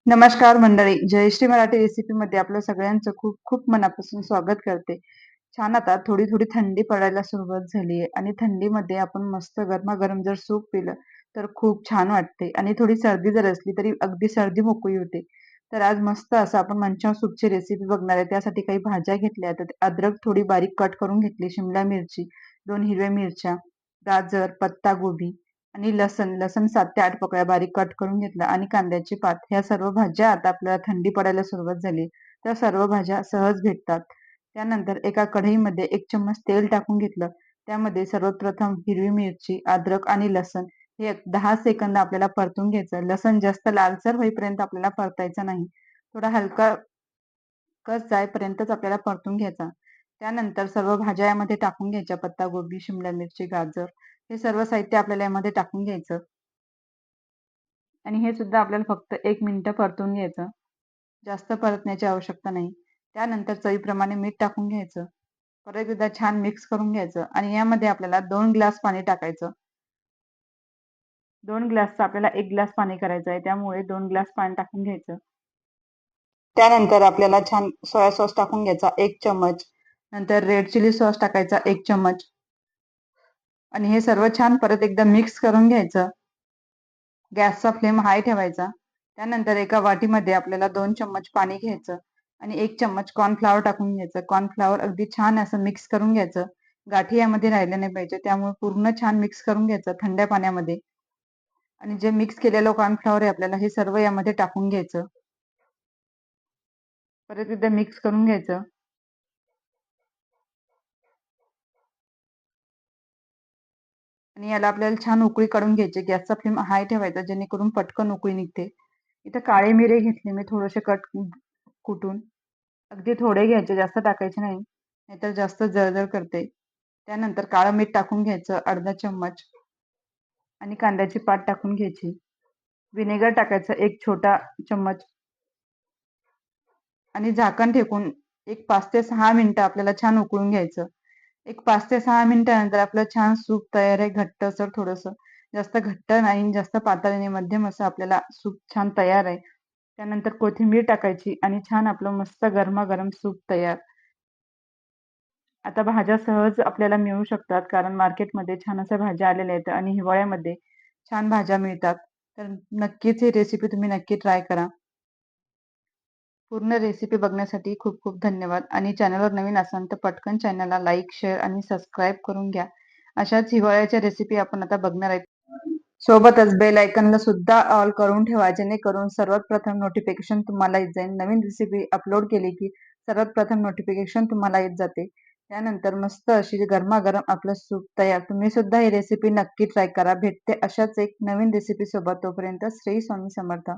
नमस्कार मंडळी, जयश्री मराठी रेसिपीमध्ये आपलं सगळ्यांचं खूप खूप मनापासून स्वागत करते. छान आता थोडी थोडी थंडी पडायला सुरुवात झाली आहे आणि थंडीमध्ये आपण मस्त गरमागरम जर सूप पिलं तर खूप छान वाटते आणि थोडी सर्दी जर असली तरी अगदी सर्दी मोकळी होते. तर आज मस्त असं आपण मंचाव सूपची रेसिपी बघणार आहे. त्यासाठी काही भाज्या घेतल्या, तर अद्रक थोडी बारीक कट करून घेतली, शिमला मिरची, 2 हिरव्या मिरच्या, गाजर, पत्तागोबी आणि लसण लसण 7 ते 8 पकळ्या बारीक कट करून घेतला आणि कांद्याची पात. ह्या सर्व भाज्या आता आपल्याला थंडी पडायला सुरुवात झाली तर सर्व भाज्या सहज भेटतात. त्यानंतर एका कढईमध्ये 1 चम्मच तेल टाकून घेतलं. त्यामध्ये सर्वप्रथम हिरवी मिरची, अद्रक आणि लसण हे 10 सेकंद आपल्याला परतून घ्यायचं. लसण जास्त लालसर होईपर्यंत आपल्याला परतायचं नाही. थोडा हलका कस जाईपर्यंतच आपल्याला परतून घ्यायचा. त्यानंतर सर्व भाज्या यामध्ये टाकून घ्यायच्या. पत्तागोबी, शिमला मिरची, गाजर हे सर्व साहित्य आपल्याला यामध्ये टाकून घ्यायचं आणि हे सुद्धा आपल्याला फक्त 1 मिनिट परतून घ्यायचं. जास्त परतण्याची आवश्यकता नाही. त्यानंतर चवीप्रमाणे मीठ टाकून घ्यायचं. परत एकदा छान मिक्स करून घ्यायचं आणि यामध्ये आपल्याला 2 ग्लास पाणी टाकायचं. 2 ग्लासचं आपल्याला 1 ग्लास पाणी करायचं आहे, त्यामुळे 2 ग्लास पाणी टाकून घ्यायचं. त्यानंतर आपल्याला छान सोया सॉस टाकून घ्यायचा 1 चमच. नंतर रेड चिली सॉस टाकायचा 1 चमच आणि हे सर्व छान परत एकदा मिक्स करून घ्यायचं. गॅसचा फ्लेम हाय ठेवायचा. त्यानंतर एका वाटीमध्ये आपल्याला 2 चम्मच पाणी घ्यायचं आणि 1 चम्मच कॉर्नफ्लॉवर टाकून घ्यायचं. कॉर्नफ्लॉवर अगदी छान असं मिक्स करून घ्यायचं. गाठी यामध्ये राहिल्या नाही पाहिजे, त्यामुळे पूर्ण छान मिक्स करून घ्यायचं थंड्या पाण्यामध्ये. आणि जे मिक्स केलेलं कॉर्नफ्लॉवर आहे आपल्याला हे सर्व यामध्ये टाकून घ्यायचं. परत एकदा मिक्स करून घ्यायचं. आणि याला आपल्याला छान उकळी काढून घ्यायची. गॅसचा फ्लेम हाय ठेवायचा, जेणेकरून पटकन उकळी निघते. इथं काळे मिरे घेतले मी थोडेसे कुटून. अगदी थोडे घ्यायचे, जास्त टाकायचे नाही, नाहीतर जास्त जळजळ करते. त्यानंतर काळं मीठ टाकून घ्यायचं अर्धा चम्मच आणि कांद्याची पात टाकून घ्यायची. व्हिनेगर टाकायचं 1 छोटा चम्मच आणि झाकण ठेवून एक 5 ते 6 मिनिटं आपल्याला छान उकळून घ्यायचं. एक 5 ते 6 मिनिटानंतर आपलं छान सूप तयार आहे. घट्टसर थोडंसं, जास्त घट्ट नाही, जास्त पातळ नाही, मध्यम असं आपल्याला सूप छान तयार आहे. त्यानंतर कोथिंबीर टाकायची आणि छान आपलं मस्त गरमागरम सूप तयार. आता भाज्या सहज आपल्याला मिळू शकतात, कारण मार्केटमध्ये छान अशा भाज्या आलेल्या आहेत आणि हिवाळ्यामध्ये छान भाज्या मिळतात. तर नक्कीच ही रेसिपी तुम्ही नक्की ट्राय करा. पूर्ण रेसिपी बघण्यासाठी खूप खूप धन्यवाद आणि चॅनलवर नवीन असाल तर पटकन चॅनलला लाईक, शेअर आणि सबस्क्राईब करून घ्या. अशाच हिवाळ्याच्या रेसिपी आपण आता बघणार आहेत. सोबतच बेल आयकॉनला सुद्धा ऑल करून ठेवा, जेणेकरून सर्वात प्रथम नोटिफिकेशन तुम्हाला येत जाईल. नवीन रेसिपी अपलोड केली की सर्वात प्रथम नोटिफिकेशन तुम्हाला येत जाते. त्यानंतर मस्त अशी गरमागरम आपलं सूप तयार. तुम्ही सुद्धा ही रेसिपी नक्की ट्राय करा. भेटते अशाच एक नवीन रेसिपी सोबत. तोपर्यंत श्री स्वामी समर्थ.